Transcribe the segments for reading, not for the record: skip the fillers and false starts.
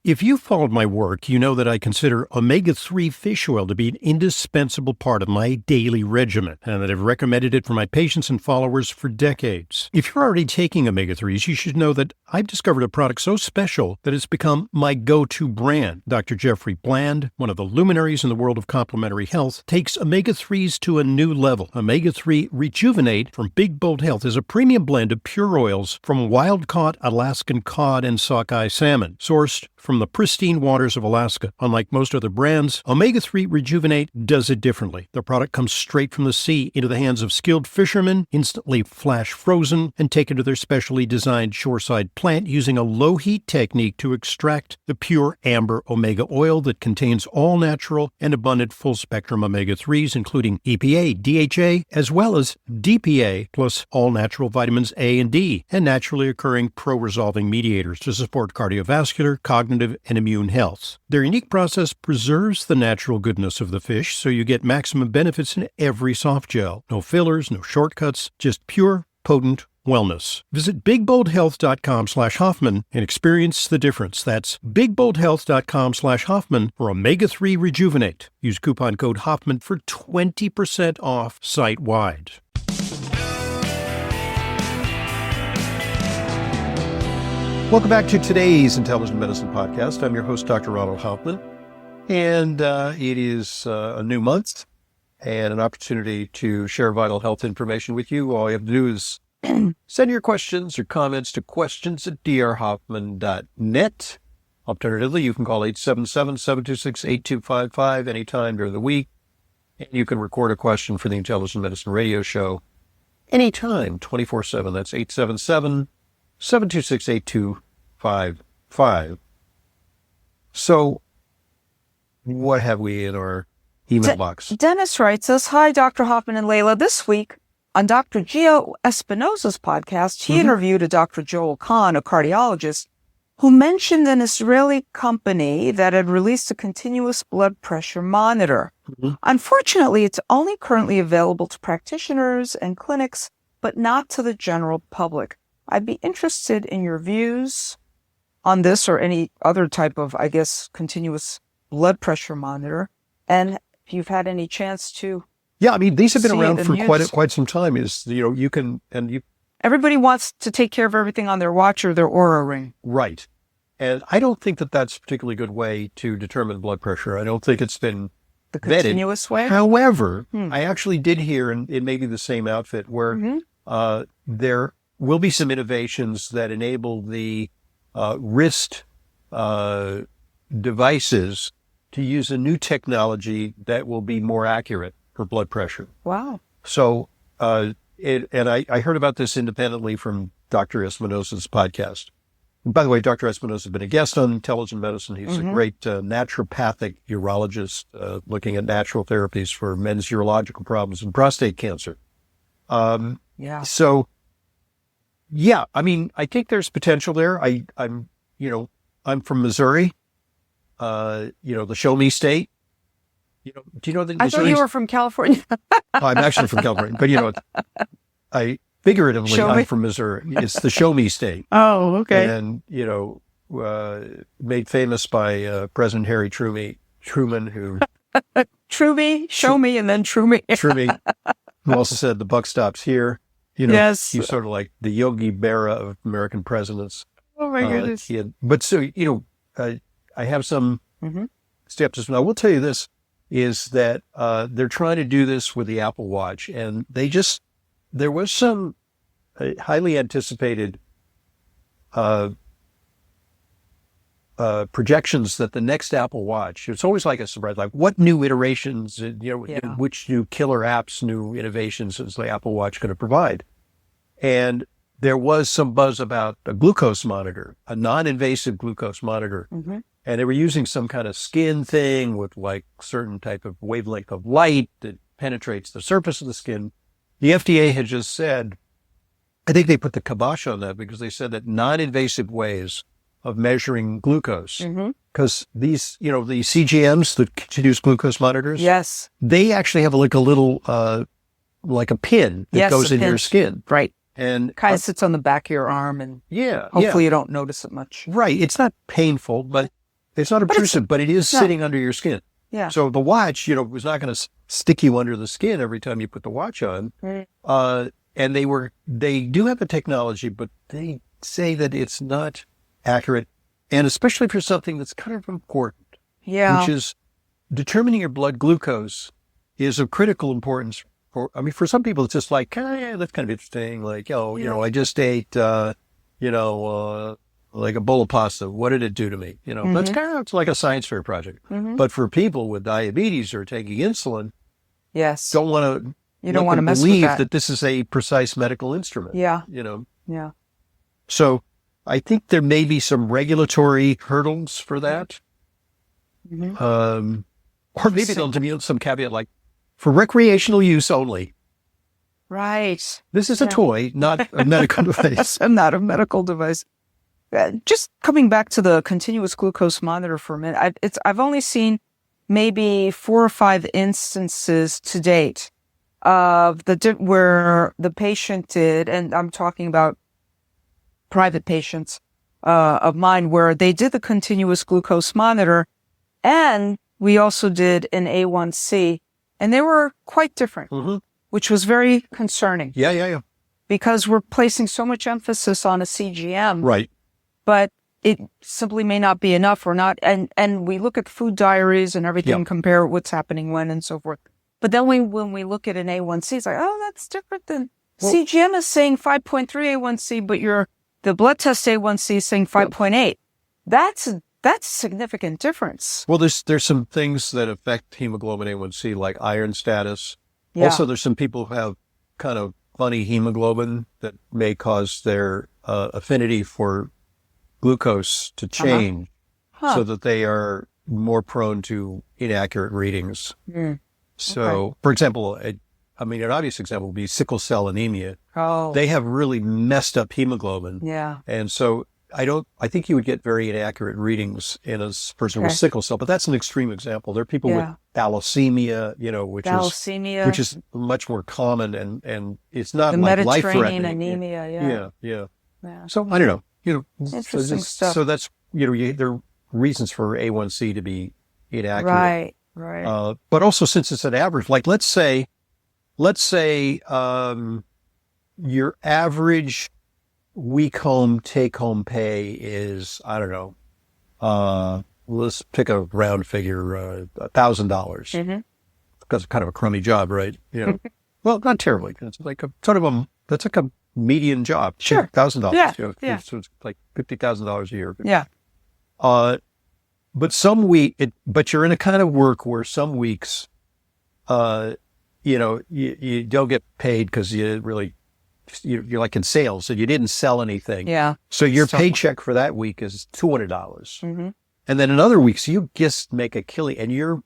If you followed my work, you know that I consider omega-3 fish oil to be an indispensable part of my daily regimen, and that I've recommended it for my patients and followers for decades. If you're already taking omega-3s, you should know that I've discovered a product so special that it's become my go-to brand. Dr. Jeffrey Bland, one of the luminaries in the world of complementary health, takes omega-3s to a new level. Omega-3 Rejuvenate from Big Bold Health is a premium blend of pure oils from wild-caught Alaskan cod and sockeye salmon, sourced from the pristine waters of Alaska. Unlike most other brands, Omega-3 Rejuvenate does it differently. The product comes straight from the sea into the hands of skilled fishermen, instantly flash frozen, and taken to their specially designed shoreside plant using a low-heat technique to extract the pure amber omega oil that contains all natural and abundant full-spectrum omega-3s, including EPA, DHA, as well as DPA, plus all natural vitamins A and D, and naturally occurring pro-resolving mediators to support cardiovascular, cognitive, and immune health. Their unique process preserves the natural goodness of the fish, so you get maximum benefits in every soft gel. No fillers, no shortcuts, just pure, potent wellness. Visit bigboldhealth.com/Hoffman and experience the difference. That's bigboldhealth.com/Hoffman for Omega-3 Rejuvenate. Use coupon code Hoffman for 20% off site-wide. Welcome back to today's Intelligent Medicine Podcast. I'm your host, Dr. Ronald Hoffman, and it is a new month and an opportunity to share vital health information with you. All you have to do is send your questions or comments to questions@drhoffman.net. Alternatively, you can call 877-726-8255 anytime during the week, and you can record a question for the Intelligent Medicine Radio Show anytime, 24/7. That's 877-726-8255. So, what have we in our email box? Dennis writes us, "Hi, Dr. Hoffman and Leyla. This week on Dr. Gio Espinosa's podcast, he interviewed a Dr. Joel Kahn, a cardiologist, who mentioned an Israeli company that had released a continuous blood pressure monitor. Unfortunately, it's only currently available to practitioners and clinics, but not to the general public. I'd be interested in your views on this or any other type of, continuous blood pressure monitor. And if you've had any chance to..." Yeah, I mean, these have been around for quite some time. Everybody wants to take care of everything on their watch or their Oura ring. Right. And I don't think that that's a particularly good way to determine blood pressure. I don't think it's been the vetted. Continuous way? However, I actually did hear, and it may be the same outfit, where there will be some innovations that enable the wrist devices to use a new technology that will be more accurate for blood pressure. Wow. So, I heard about this independently from Dr. Espinosa's podcast. And by the way, Dr. Espinosa has been a guest on Intelligent Medicine. He's a great naturopathic urologist looking at natural therapies for men's urological problems and prostate cancer. So, yeah, I mean, I think there's potential there. I'm from Missouri, the Show Me State. Do you know that? I thought you were from California. I'm actually from California, but figuratively, I'm from Missouri. It's the Show Me State. Oh, okay. And, made famous by President Harry Truman, who... True me, show me, and then true me. True me, who also said the buck stops here. Yes. He's sort of like the Yogi Berra of American presidents. Oh, my goodness. I have some skepticism. I will tell you this, is that they're trying to do this with the Apple Watch, and there was some highly anticipated projections that the next Apple Watch, it's always like a surprise, like what new iterations, which new killer apps, new innovations is the Apple Watch going to provide? And there was some buzz about a glucose monitor, a non-invasive glucose monitor. And they were using some kind of skin thing with like certain type of wavelength of light that penetrates the surface of the skin. The FDA had just said, I think they put the kibosh on that because they said that non-invasive ways of measuring glucose, because these, the CGMs, the continuous glucose monitors, yes, they actually have like a little, like a pin that goes in your skin. Right. And kind of sits on the back of your arm and hopefully you don't notice it much. Right. It's not painful, but It's not obtrusive, but it is sitting under your skin. Yeah. So the watch, was not going to stick you under the skin every time you put the watch on. Right. And they do have the technology, but they say that it's not accurate. And especially for something that's kind of important, which is determining your blood glucose is of critical importance. For some people, it's just like, that's kind of interesting. Like, I just ate, like a bowl of pasta. What did it do to me? That's kind of like a science fair project. But for people with diabetes or taking insulin, don't want to. You don't want to mess believe with that. this is a precise medical instrument. Yeah. Yeah. So I think there may be some regulatory hurdles for that. Or maybe they'll do some caveat like for recreational use only. Right. This is a toy, not a medical device. Not a medical device. Just coming back to the continuous glucose monitor for a minute, I've only seen maybe 4 or 5 instances to date of where the patient did, and I'm talking about private patients of mine, where they did the continuous glucose monitor, and we also did an A1C, and they were quite different, which was very concerning. Yeah. Because we're placing so much emphasis on a CGM. Right. But it simply may not be enough or not. And we look at food diaries and everything, compare what's happening when and so forth. But then when we look at an A1C, it's like, that's different than CGM is saying 5.3 A1C, but the blood test A1C is saying 5.8. That's a significant difference. Well, there's some things that affect hemoglobin A1C, like iron status. Yeah. Also, there's some people who have kind of funny hemoglobin that may cause their affinity for glucose to change so that they are more prone to inaccurate readings. So, for example, an obvious example would be sickle cell anemia. They have really messed up hemoglobin. Yeah. And so I think you would get very inaccurate readings in a person with sickle cell, but that's an extreme example. There are people with thalassemia, which is much more common and it's not the like Mediterranean life-threatening. anemia. Yeah. So I don't know. Interesting stuff. So that's, there are reasons for A1C to be inaccurate. Right. But also since it's an average, like let's say your average take home pay is, I don't know, let's pick a round figure, $1,000. Because it's kind of a crummy job, right? Well, not terribly. It's like that's like a median job. Sure. $1,000. Yeah. So it's like $50,000 a year. Yeah. But but you're in a kind of work where some weeks, you don't get paid because you're like in sales and you didn't sell anything. Yeah. So your paycheck for that week is $200. And then in other weeks you just make a killing, and your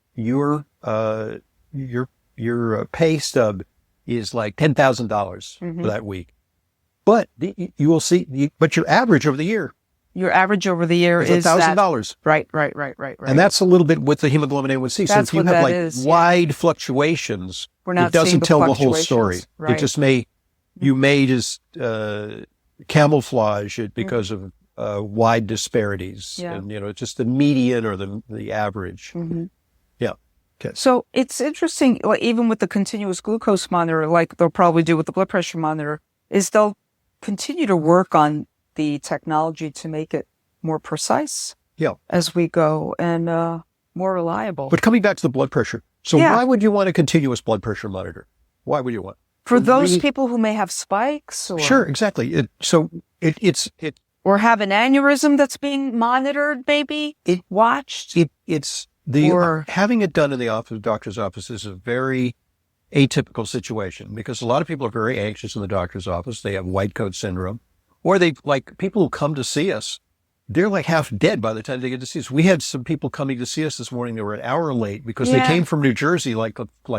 pay stub is like $10,000 for that week. But you will see, but your average over the year is $1,000. Right. And that's a little bit with the hemoglobin A1C. So if you have wide fluctuations, it doesn't tell the whole story. Right. It just you may just camouflage it because of wide disparities. Yeah. And, just the median or the average. Yeah. Okay. So it's interesting, like, even with the continuous glucose monitor, like they'll probably do with the blood pressure monitor, is they'll continue to work on the technology to make it more precise as we go and more reliable. But coming back to the blood pressure. So why would you want a continuous blood pressure monitor? Why would you want? For those people who may have spikes? Or... Sure, exactly. Or have an aneurysm that's being monitored, maybe? Watched? Having it done in the doctor's office is a very atypical situation because a lot of people are very anxious in the doctor's office. They have white coat syndrome. Or people who come to see us, they're like half dead by the time they get to see us. We had some people coming to see us this morning. They were an hour late because they came from New Jersey, like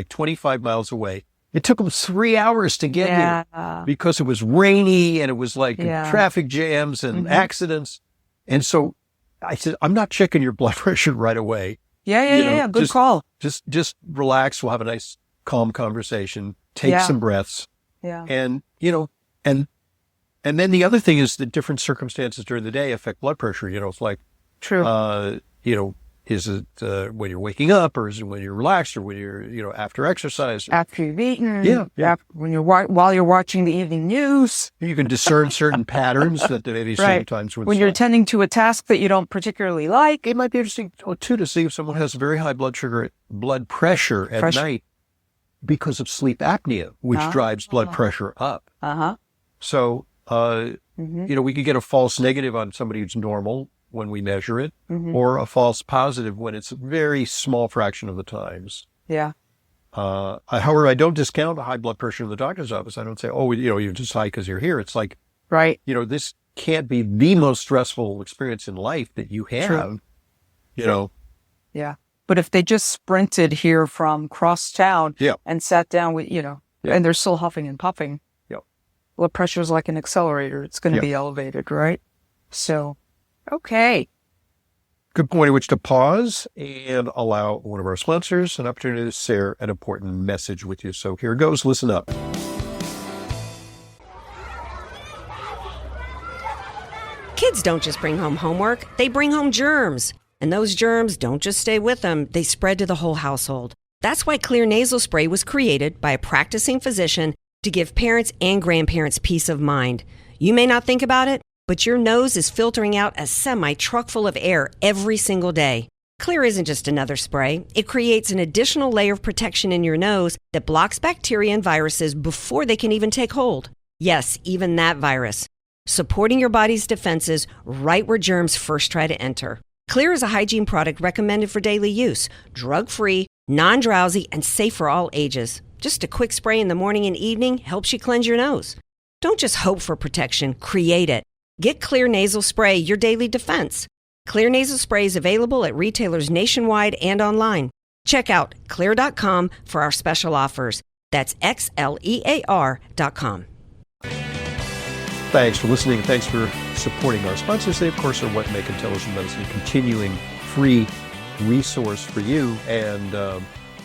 25 miles away. It took them 3 hours to get here because it was rainy and it was traffic jams and accidents. And so I said, I'm not checking your blood pressure right away. Yeah. Good call. Just relax. We'll have a nice, calm conversation. Take some breaths. Yeah. And then the other thing is that different circumstances during the day affect blood pressure. It's like, true. is it when you're waking up, or is it when you're relaxed, or when you're, after exercise? After you've eaten. Yeah. When while you're watching the evening news. You can discern certain patterns that maybe sometimes when you're attending to a task that you don't particularly like. It might be interesting, too, to see if someone has very high blood pressure at night because of sleep apnea, which drives blood pressure up. So, we could get a false negative on somebody who's normal when we measure it, or a false positive when it's a very small fraction of the times. Yeah. However, I don't discount high blood pressure in the doctor's office. I don't say, you're just high because you're here. It's like, this can't be the most stressful experience in life that you have, Yeah. But if they just sprinted here from crosstown and sat down with, and they're still huffing and puffing, blood pressure is like an accelerator. It's going to be elevated, right? So, okay. Good point at which to pause and allow one of our sponsors an opportunity to share an important message with you. So here goes. Listen up. Kids don't just bring home homework, they bring home germs. And those germs don't just stay with them, they spread to the whole household. That's why Clear Nasal Spray was created by a practicing physician to give parents and grandparents peace of mind. You may not think about it, but your nose is filtering out a semi-truck full of air every single day. Clear isn't just another spray. It creates an additional layer of protection in your nose that blocks bacteria and viruses before they can even take hold. Yes, even that virus. Supporting your body's defenses right where germs first try to enter. Clear is a hygiene product recommended for daily use, drug-free, non-drowsy, and safe for all ages. Just a quick spray in the morning and evening helps you cleanse your nose. Don't just hope for protection, create it. Get Clear Nasal Spray, your daily defense. Clear Nasal Spray is available at retailers nationwide and online. Check out Xlear.com for our special offers. That's Xlear.com. Thanks for listening. Thanks for supporting our sponsors. They, of course, are what make intelligent medicine a continuing free resource for you. And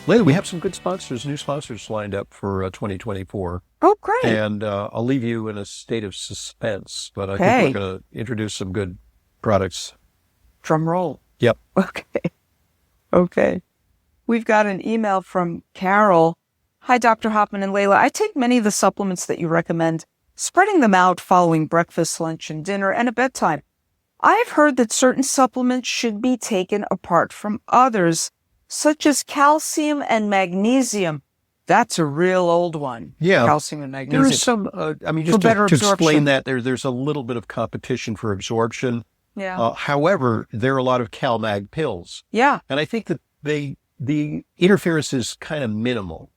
Leyla, we have some good sponsors, new sponsors lined up for 2024. Oh, great. And I'll leave you in a state of suspense, but I think we're going to introduce some good products. Drum roll. Yep. Okay. We've got an email from Carol. Hi, Dr. Hoffman and Leyla. I take many of the supplements that you recommend, spreading them out following breakfast, lunch, and dinner, and at bedtime. I've heard that certain supplements should be taken apart from others, such as calcium and magnesium. That's a real old one. Yeah. Calcium and magnesium. There's some, just to explain that, there's a little bit of competition for absorption. Yeah. However, there are a lot of CalMag pills. Yeah. And I think that the interference is kind of minimal.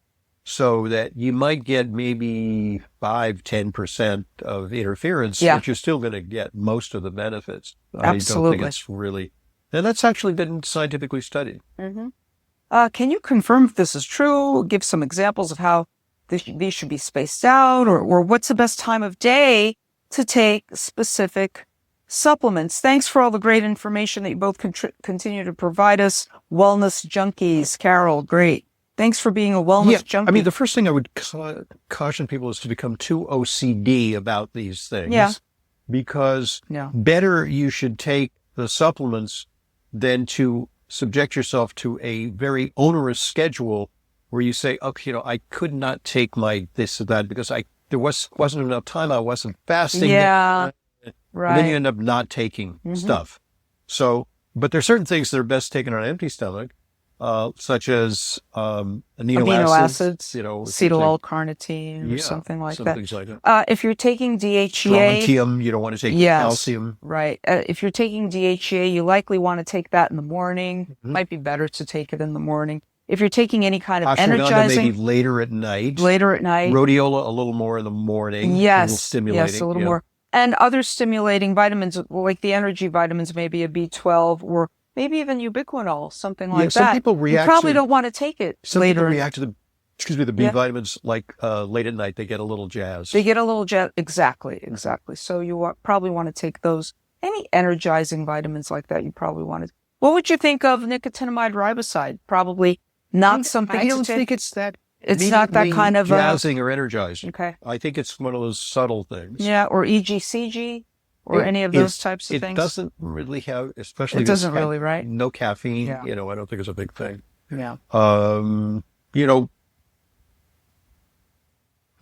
So that you might get maybe 5-10% of interference, but you're still going to get most of the benefits. Absolutely. I don't think it's really, and that's actually been scientifically studied. Mm-hmm. Can you confirm if this is true? Give some examples of how these should be spaced out, or what's the best time of day to take specific supplements? Thanks for all the great information that you both continue to provide us. Wellness junkies. Carol, great. Thanks for being a wellness junkie. I mean, the first thing I would caution people is to become too OCD about these things. Yeah. Because better you should take the supplements than to subject yourself to a very onerous schedule where you say, okay, I could not take my this or that because there wasn't enough time. I wasn't fasting. Yeah. Right. And then you end up not taking stuff. So, but there are certain things that are best taken on an empty stomach. Such as amino acids, acetyl L-carnitine or something like that. Things like that. If you're taking DHEA, strontium, you don't want to take calcium. Right. If you're taking DHEA, you likely want to take that in the morning. Might be better to take it in the morning. If you're taking any kind of energizing, maybe later at night. Rhodiola a little more in the morning. Yes. A little stimulating. Yes, a little more. And other stimulating vitamins, like the energy vitamins, maybe a B12 or maybe even ubiquinol, something like that. Some people react. You probably don't want to take it later. People react to the B vitamins like late at night. They get a little jazzed. Exactly. So you probably want to take those. Any energizing vitamins like that, you probably want to. What would you think of nicotinamide riboside? Probably not something. I don't think it's that. It's not that kind of jazzing or energizing. Okay. I think it's one of those subtle things. Yeah, or EGCG. or any of those types of it things? doesn't really have, especially It doesn't really, right? no caffeine. Yeah. I don't think it's a big thing. Yeah.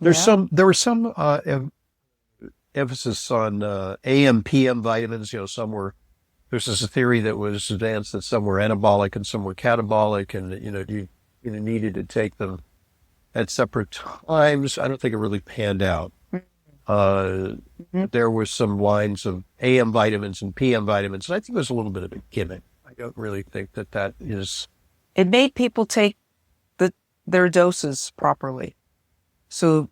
There was some emphasis on AM, PM vitamins. There's this theory that was advanced that some were anabolic and some were catabolic, and you needed to take them at separate times. I don't think it really panned out. There were some lines of AM vitamins and PM vitamins, and I think it was a little bit of a gimmick. I don't really think that is. It made people take their doses properly. So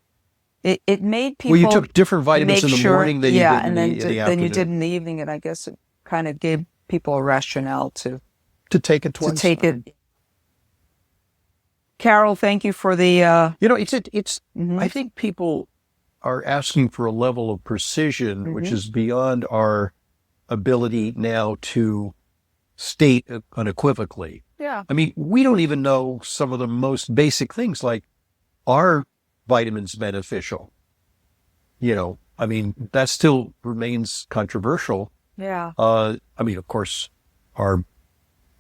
it made people. Well, you took different vitamins in the morning than you did in the afternoon. Than you did in the evening, and I guess it kind of gave people a rationale to take it twice. To take it. Carol, thank you for the. It's. I think people are asking for a level of precision which is beyond our ability now to state unequivocally. Yeah. I mean, we don't even know some of the most basic things, like, are vitamins beneficial? I mean, that still remains controversial. Yeah. I mean, of course, our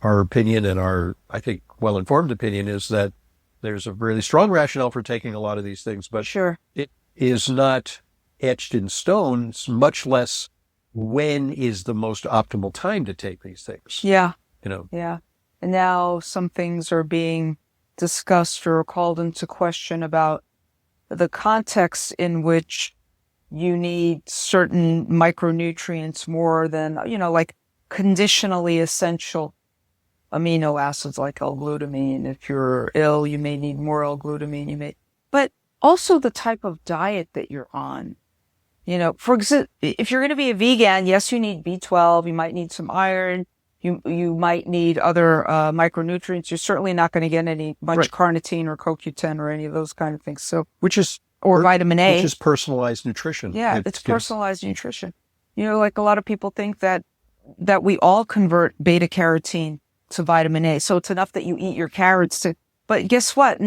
opinion and our, I think, well-informed opinion is that there's a really strong rationale for taking a lot of these things, but sure, it is not etched in stone, much less when is the most optimal time to take these things. Yeah. Yeah. And now some things are being discussed or called into question about the context in which you need certain micronutrients more than, like conditionally essential amino acids like L-glutamine. If you're ill, you may need more L-glutamine. But also the type of diet that you're on. For example, if you're going to be a vegan, yes, you need B12. You might need some iron. You might need other micronutrients. You're certainly not going to get much carnitine or CoQ10 or any of those kind of things. So, or vitamin A, which is personalized nutrition. Yeah, it's personalized nutrition. Like a lot of people think that we all convert beta carotene to vitamin A. So it's enough that you eat your carrots but guess what?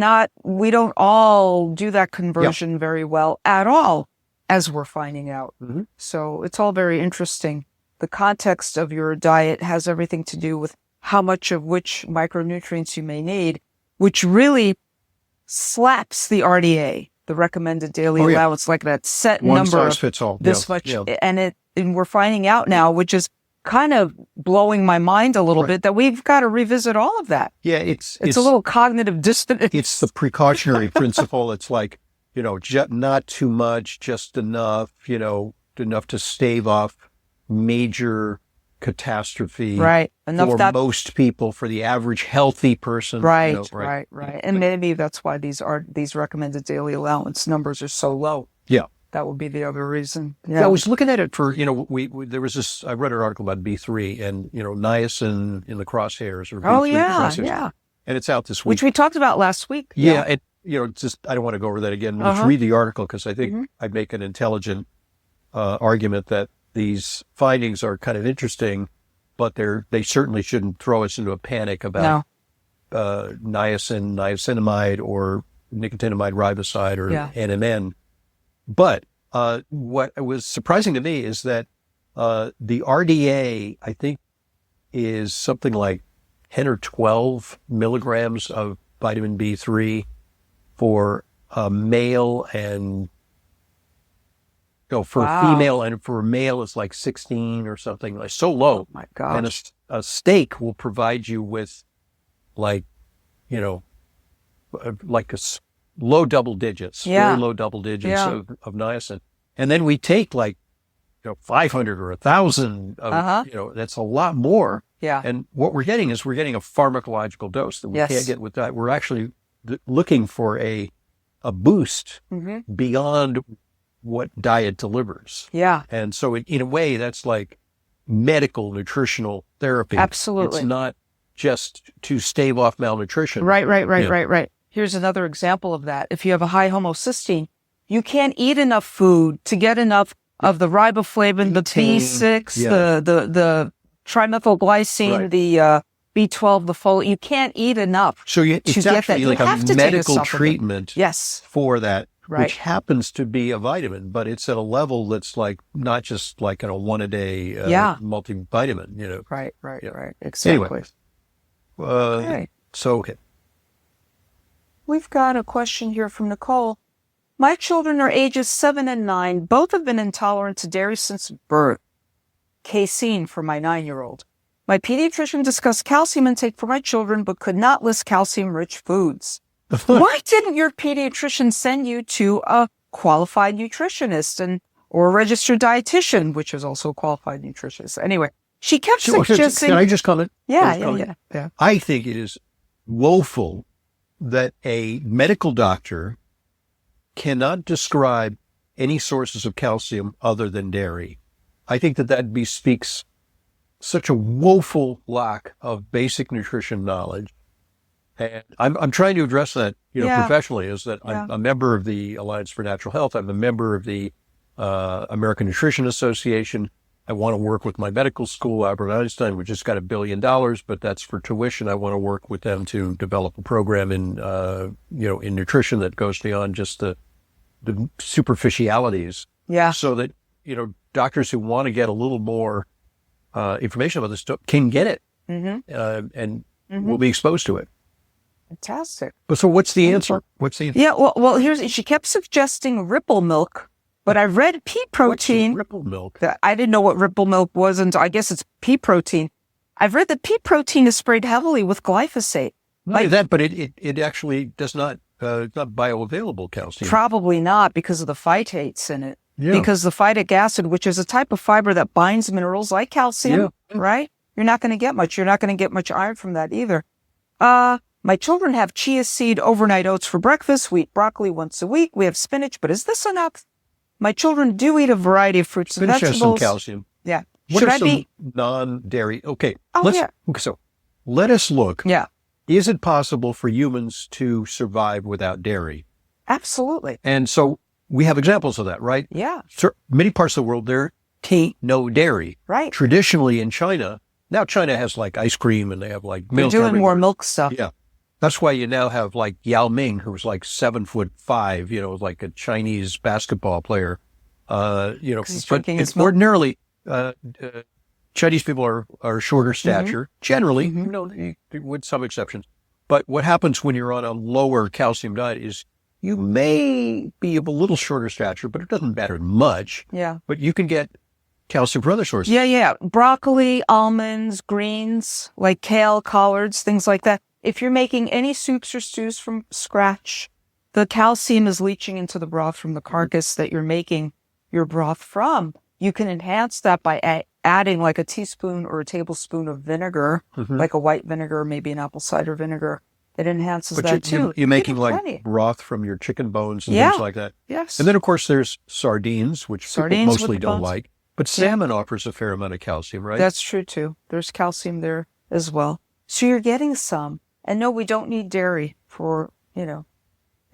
We don't all do that conversion very well at all, as we're finding out. Mm-hmm. So it's all very interesting. The context of your diet has everything to do with how much of which micronutrients you may need, which really slaps the RDA, the recommended daily allowance, like that set One number size of fits all. this much. And we're finding out now, which is kind of blowing my mind a little bit, that we've got to revisit all of that. Yeah, it's a little cognitive dissonance. It's the precautionary principle. It's like, not too much, just enough, enough to stave off major catastrophe. Right. Enough for most people, for the average healthy person. Right. And maybe that's why these recommended daily allowance numbers are so low. Yeah. That would be the other reason. Yeah. I was looking at it for, there was this, I read an article about B3 and, niacin in the crosshairs. Or B3 crosshairs. Yeah. And it's out this week. Which we talked about last week. Yeah. I don't want to go over that again. Just read the article, because I think I'd make an intelligent argument that these findings are kind of interesting, but they certainly shouldn't throw us into a panic about niacinamide or nicotinamide riboside or NMN. But what was surprising to me is that the RDA, I think, is something like 10 or 12 milligrams of vitamin B3 for a male and female, and for a male it's like 16 or something, like so low. Oh my gosh. And a steak will provide you with like low double digits, very low double digits of niacin. And then we take 500 or 1,000 of, that's a lot more. Yeah. And what we're getting is a pharmacological dose that we can't get with that. We're actually looking for a boost beyond what diet delivers. Yeah. And so in a way, that's like medical nutritional therapy. Absolutely. It's not just to stave off malnutrition. Right. Here's another example of that. If you have a high homocysteine, you can't eat enough food to get enough of the riboflavin, the B6, the trimethylglycine, the B12, the folate. You can't eat enough. So it's actually like a medical treatment yes. for that which happens to be a vitamin, but it's at a level that's like not just like a one a day multivitamin, you know. Right. Exactly. Anyway, Okay. okay. We've got a question here from Nicole. My children are ages 7 and 9. Both have been intolerant to dairy since birth. Casein for my 9-year-old. My pediatrician discussed calcium intake for my children, but could not list calcium-rich foods. Why didn't your pediatrician send you to a qualified nutritionist or a registered dietitian, which is also a qualified nutritionist? Anyway, she kept suggesting... Can I just comment? Yeah. I think it is woeful that a medical doctor cannot describe any sources of calcium other than dairy. I think that bespeaks such a woeful lack of basic nutrition knowledge. And I'm trying to address that, professionally, is that I'm a member of the Alliance for Natural Health. I'm a member of the American Nutrition Association. I want to work with my medical school, Albert Einstein, which just got $1 billion, but that's for tuition. I want to work with them to develop a program in nutrition that goes beyond just the superficialities. Yeah. So that, doctors who want to get a little more information about this stuff can get it and will be exposed to it. Fantastic. But so what's the answer? Yeah, well, she kept suggesting Ripple milk, but I read pea protein. What's Ripple milk? I didn't know what Ripple milk was, and I guess it's pea protein. I've read that pea protein is sprayed heavily with glyphosate. Not only that, but it actually does not, not bioavailable calcium. Probably not, because of the phytates in it. Yeah. Because the phytic acid, which is a type of fiber that binds minerals like calcium, right? You're not going to get much. You're not going to get much iron from that either. My children have chia seed overnight oats for breakfast. We eat broccoli once a week. We have spinach, but is this enough? My children do eat a variety of fruits and Spinach has vegetables. some calcium. Yeah. What Should are I some be non-dairy? Okay. yeah. So let us look. Yeah. Is it possible for humans to survive without dairy? Absolutely. And so we have examples of that, right? Yeah. So many parts of the world, there ain't no dairy. Right. Traditionally in China, now China has like ice cream and they have like milk. They're doing everywhere. more milk stuff. Yeah. That's why you now have like Yao Ming, who's like 7'5", like a Chinese basketball player. He's drinking but his milk. ordinarily, Chinese people are shorter stature, generally, with some exceptions. But what happens when you're on a lower calcium diet is you may be of a little shorter stature, but it doesn't matter much. Yeah. But you can get calcium from other sources. Yeah. Broccoli, almonds, greens, like kale, collards, things like that. If you're making any soups or stews from scratch, the calcium is leaching into the broth from the carcass that you're making your broth from. You can enhance that by adding like a teaspoon or a tablespoon of vinegar, like a white vinegar, maybe an apple cider vinegar. It enhances that too. You're making like broth from your chicken bones and things like that. Yes. And then, of course, there's sardines, which people mostly don't bones. like. But salmon offers a fair amount of calcium, right? That's true too. There's calcium there as well. So you're getting some. And no, we don't need dairy for, In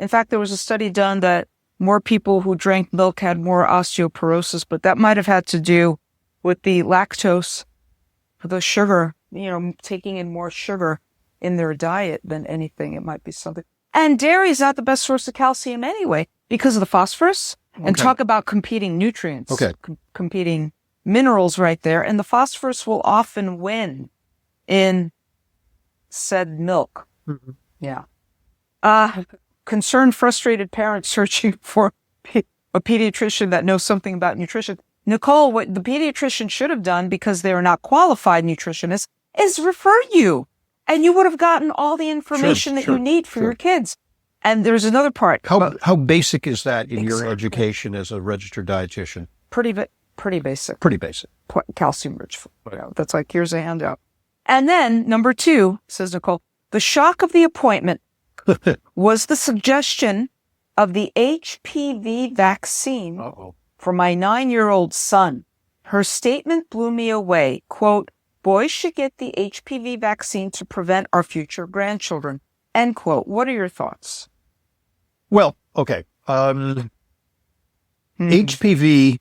fact, there was a study done that more people who drank milk had more osteoporosis, but that might have had to do with the lactose, the sugar, taking in more sugar in their diet than anything. It might be something. And dairy is not the best source of calcium anyway, because of the phosphorus. And talk about competing nutrients, competing minerals right there. And the phosphorus will often win in said milk. Yeah. Concerned, frustrated parents searching for a pediatrician that knows something about nutrition. Nicole, what the pediatrician should have done, because they are not qualified nutritionists, is refer you. And you would have gotten all the information that you need for your kids. And there's another part. How basic is that in your education as a registered dietitian? Pretty basic. Pretty basic. Calcium rich food. That's like, here's a handout. And then number 2, says Nicole, the shock of the appointment was the suggestion of the HPV vaccine for my 9-year-old son. Her statement blew me away. Quote, boys should get the HPV vaccine to prevent our future grandchildren. End quote. What are your thoughts? Well, okay. HPV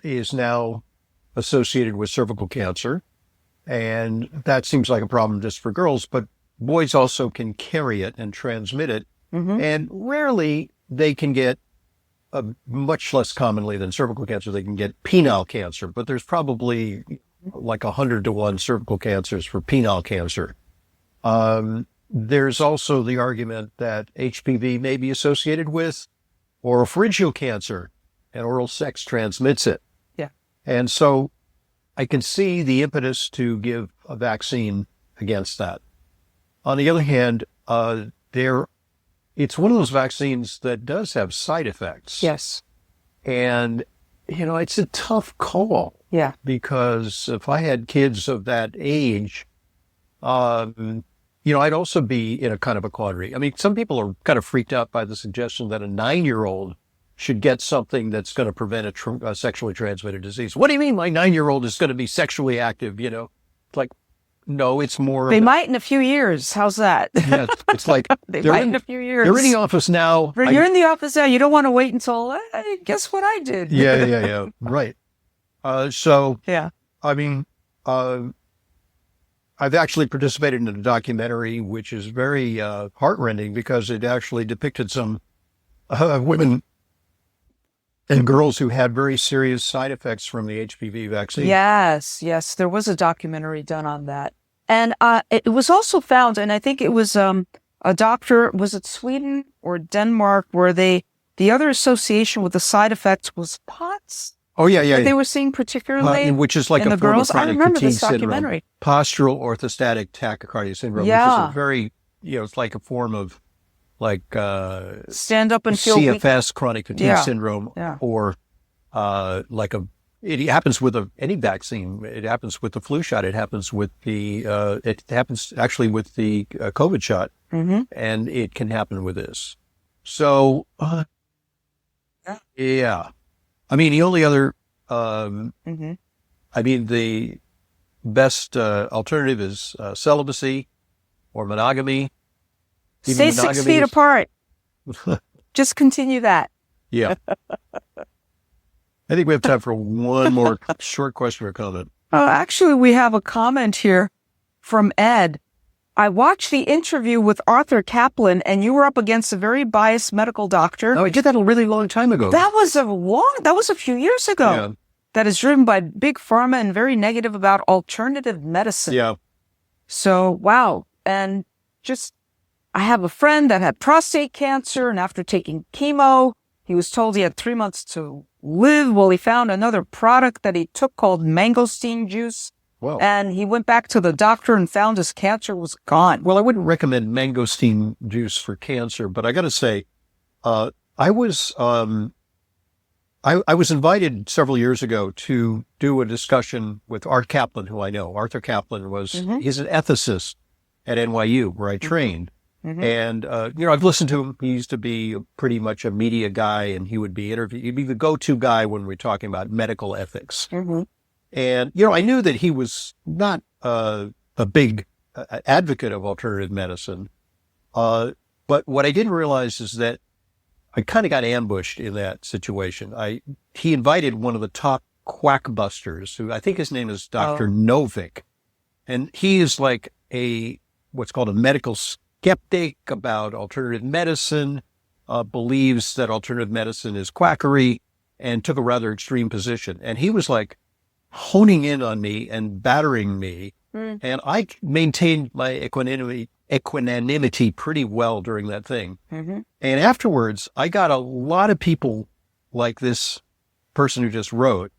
is now associated with cervical cancer, and that seems like a problem just for girls, but boys also can carry it and transmit it. And rarely they can get, much less commonly than cervical cancer, they can get penile cancer, but there's probably like 100 to 1 cervical cancers for penile cancer. There's also the argument that HPV may be associated with oropharyngeal cancer, and oral sex transmits it. Yeah. And so I can see the impetus to give a vaccine against that. On the other hand, it's one of those vaccines that does have side effects. Yes. And, it's a tough call. Yeah. Because if I had kids of that age, I'd also be in a kind of a quandary. I mean, some people are kind of freaked out by the suggestion that a 9-year-old should get something that's going to prevent a sexually transmitted disease. What do you mean my 9-year-old is going to be sexually active? It's like, no, it's more. They might in a few years. How's that? Yeah, it's like they might in a few years. They're in the office now. You're in the office now. You don't want to wait until, guess what I did? Yeah. Right. Yeah. I mean, I've actually participated in a documentary which is very heartrending because it actually depicted some women and girls who had very serious side effects from the HPV vaccine. Yes. There was a documentary done on that. And it was also found, and I think it was a doctor, was it Sweden or Denmark, where the other association with the side effects was POTS? Oh, yeah. They were seeing particularly which is like in a the girls. I remember this syndrome, documentary. postural orthostatic tachycardia syndrome, which is a very, it's like a form of like stand up and feel weak. CFS, chronic fatigue syndrome, or it happens with any vaccine. It happens with the flu shot. It happens with it happens actually with the COVID shot, and it can happen with this. So, yeah. I mean, the only other, the best alternative is celibacy or monogamy. Stay 6 feet apart. Just continue that. Yeah. I think we have time for one more short question or comment. Actually, we have a comment here from Ed. I watched the interview with Arthur Kaplan, and you were up against a very biased medical doctor. Oh, I did that a really long time ago. That was a few years ago. Yeah. That is driven by big pharma and very negative about alternative medicine. Yeah. So, wow. And I have a friend that had prostate cancer, and after taking chemo, he was told he had 3 months to live. Well, he found another product that he took called mangosteen juice. Wow. And he went back to the doctor and found his cancer was gone. Well, I wouldn't recommend mangosteen juice for cancer, but I got to say, I was invited several years ago to do a discussion with Art Kaplan, who I know. Arthur Kaplan he's an ethicist at NYU, where I trained. And, I've listened to him. He used to be pretty much a media guy, and he'd be the go-to guy when we're talking about medical ethics. And, I knew that he was not a big advocate of alternative medicine. But what I didn't realize is that I kind of got ambushed in that situation. He invited one of the top quackbusters, who I think his name is Dr. Novick. And he is like what's called a medical skeptic about alternative medicine, believes that alternative medicine is quackery, and took a rather extreme position. And he was like honing in on me and battering me. And I maintained my equanimity pretty well during that thing. And afterwards, I got a lot of people like this person who just wrote,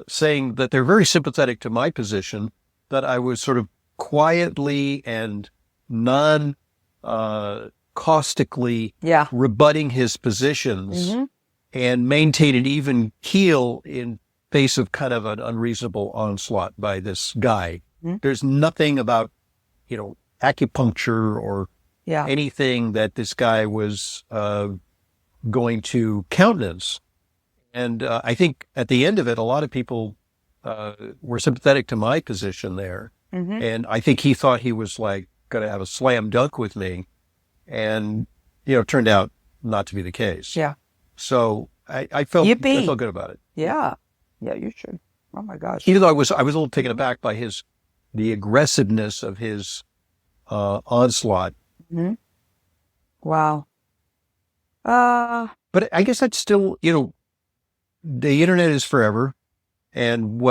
saying that they're very sympathetic to my position, that I was sort of quietly and non-caustically rebutting his positions and maintain an even keel in face of kind of an unreasonable onslaught by this guy. There's nothing about, acupuncture or anything that this guy was going to countenance. And I think at the end of it, a lot of people were sympathetic to my position there. And I think he thought he was like going to have a slam dunk with me. And, it turned out not to be the case. Yeah. So I felt good about it. Yeah. Yeah, you should. Oh my gosh. Even though I was a little taken aback by the aggressiveness of his onslaught. Wow. But I guess that's still, the internet is forever. And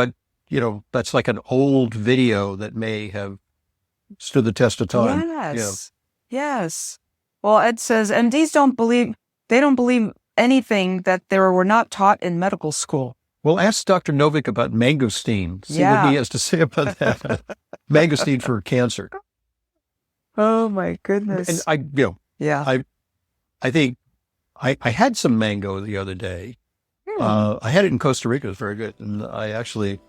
that's like an old video that may have stood the test of time. Yes. Yes. Well, Ed says MDs don't believe anything that they were not taught in medical school. Well, ask Dr. Novick about mangosteen. See what he has to say about that. Mangosteen for cancer. Oh my goodness. And I think I had some mango the other day. I had it in Costa Rica. It was very good. And I actually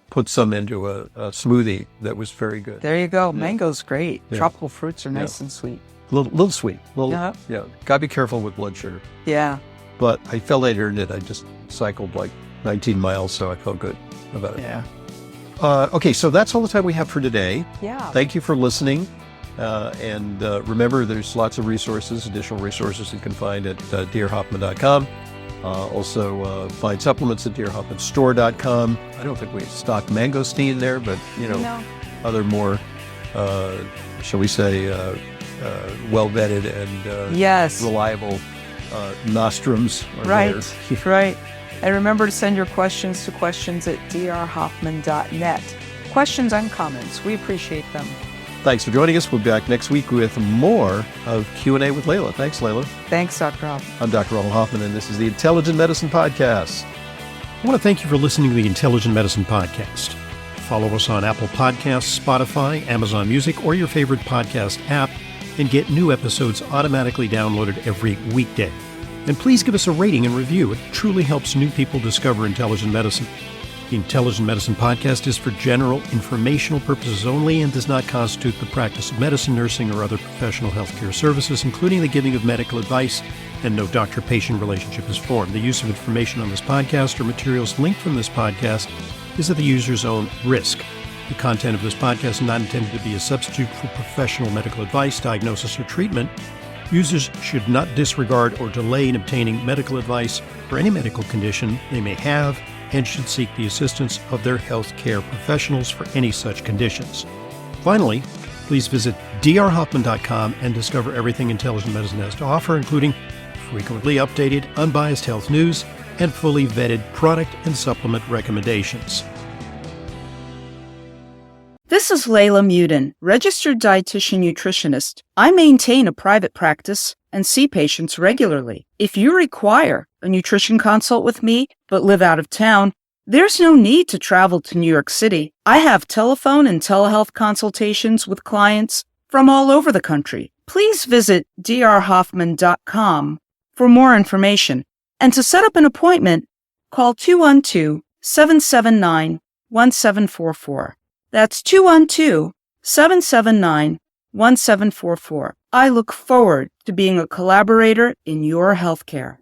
put some into a smoothie that was very good. There you go. Mango's great. Yeah. Tropical fruits are nice and sweet. A little sweet. Gotta be careful with blood sugar. Yeah. But I felt later that I just cycled like 19 miles, so I felt good about it. Yeah. Okay, so that's all the time we have for today. Yeah. Thank you for listening. And remember, there's lots of additional resources you can find at drhoffman.com. Also, find supplements at drhoffmanstore.com. I don't think we stock mangosteen there, but, other more, shall we say, well-vetted and reliable nostrums are there. Right. And remember to send your questions to questions@drhoffman.net. Questions and comments. We appreciate them. Thanks for joining us. We'll be back next week with more of Q&A with Leyla. Thanks, Leyla. Thanks, Dr. Hoffman. I'm Dr. Ronald Hoffman, and this is the Intelligent Medicine Podcast. I want to thank you for listening to the Intelligent Medicine Podcast. Follow us on Apple Podcasts, Spotify, Amazon Music, or your favorite podcast app, and get new episodes automatically downloaded every weekday. And please give us a rating and review. It truly helps new people discover intelligent medicine. The Intelligent Medicine Podcast is for general informational purposes only and does not constitute the practice of medicine, nursing, or other professional healthcare services, including the giving of medical advice, and no doctor-patient relationship is formed. The use of information on this podcast or materials linked from this podcast is at the user's own risk. The content of this podcast is not intended to be a substitute for professional medical advice, diagnosis, or treatment. Users should not disregard or delay in obtaining medical advice for any medical condition they may have and should seek the assistance of their healthcare professionals for any such conditions. Finally, please visit drhoffman.com and discover everything intelligent medicine has to offer, including frequently updated, unbiased health news and fully vetted product and supplement recommendations. This is Leyla Muden, registered dietitian nutritionist. I maintain a private practice and see patients regularly. If you require a nutrition consult with me but live out of town, there's no need to travel to New York City. I have telephone and telehealth consultations with clients from all over the country. Please visit drhoffman.com for more information. And to set up an appointment, call 212-779-1744. That's 212-779-1744. I look forward to being a collaborator in your healthcare.